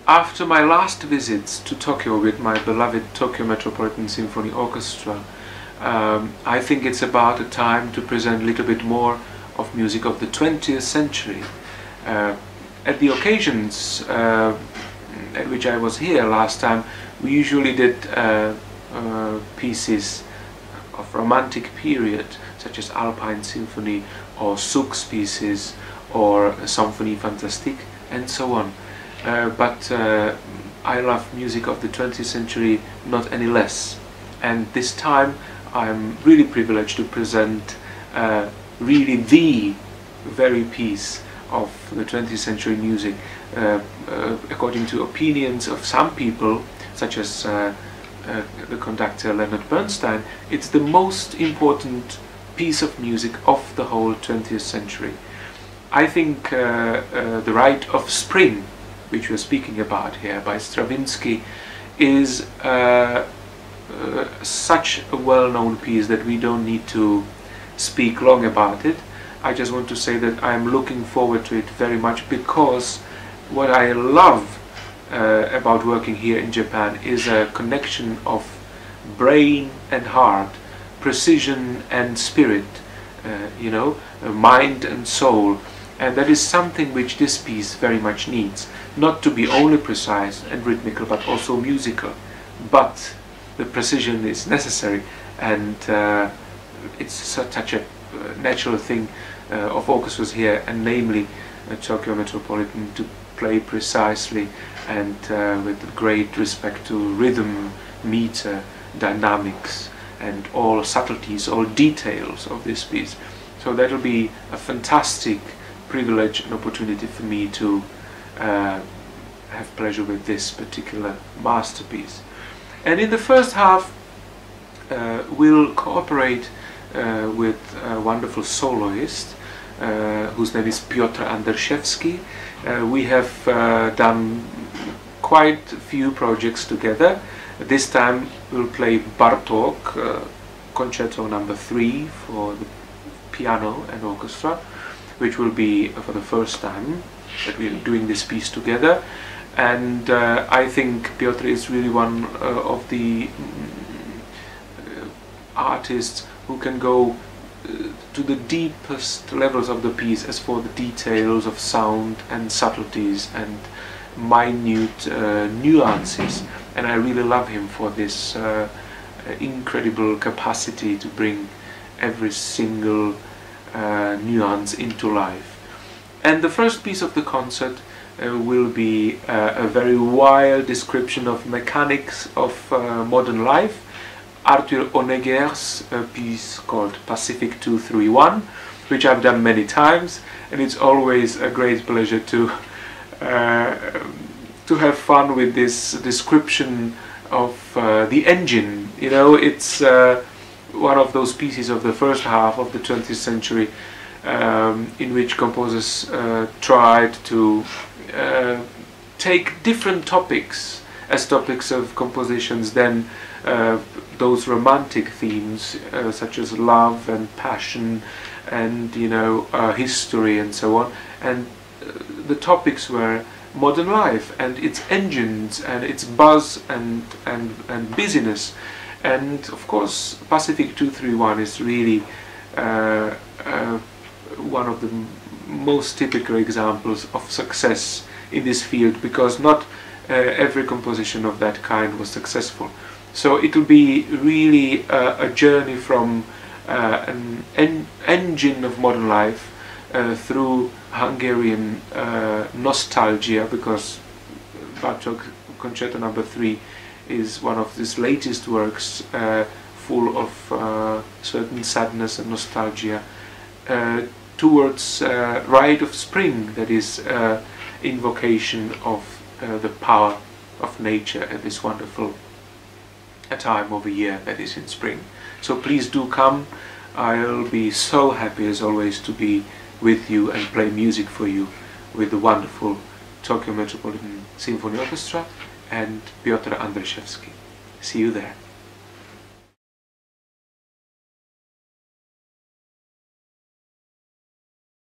After my last visits to Tokyo with my beloved Tokyo Metropolitan Symphony Orchestra, I think it's about a time to present a little bit more of music of the 20th century. At the occasions at which I was here last time, we usually did pieces of romantic period, such as Alpine Symphony or Suk's pieces or Symphonie Fantastique and so on. But I love music of the 20th century not any less, and this time I'm really privileged to present really the very piece of the 20th century music. According to opinions of some people, such as the conductor Leonard Bernstein, it's the most important piece of music of the whole 20th century. I think the Rite of Spring, which we're speaking about here by Stravinsky, is such a well-known piece that we don't need to speak long about it. I just want to say that I'm looking forward to it very much, because what I love about working here in Japan is a connection of brain and heart, precision and spirit, mind and soul, and that is something which this piece very much needs. Not to be only precise and rhythmical, but also musical. But the precision is necessary, and it's such a natural thing of orchestras here, and namely Tokyo Metropolitan, to play precisely and with great respect to rhythm, meter, dynamics, and all subtleties, all details of this piece. So that'll be a fantastic privilege and opportunity for me to have pleasure with this particular masterpiece. And in the first half we'll cooperate with a wonderful soloist whose name is Piotr Anderszewski. We have done quite a few projects together. This time we'll play Bartók, Concerto number 3 for the piano and orchestra, which will be for the first time that we're doing this piece together. And I think Piotr is really one of the artists who can go to the deepest levels of the piece as for the details of sound and subtleties and minute nuances, and I really love him for this incredible capacity to bring every single nuance into life. And the first piece of the concert will be a very wild description of mechanics of modern life. Arthur Honegger's piece called Pacific 231, which I've done many times, and it's always a great pleasure to have fun with this description of the engine. You know, it's one of those pieces of the first half of the 20th century in which composers tried to take different topics as topics of compositions than those romantic themes such as love and passion and history and so on, and the topics were modern life and its engines and its buzz and busyness. And of course Pacific 231 is really one of the most typical examples of success in this field, because not every composition of that kind was successful. So it will be really a journey from an engine of modern life through Hungarian nostalgia, because Bartók Concerto number 3 is one of his latest works, full of certain sadness and nostalgia, towards Rite of Spring, that is invocation of the power of nature at this wonderful time of the year that is in spring. So please do come. I'll be so happy as always to be with you and play music for you with the wonderful Tokyo Metropolitan Symphony Orchestra and Piotr Anderszewski. See you there.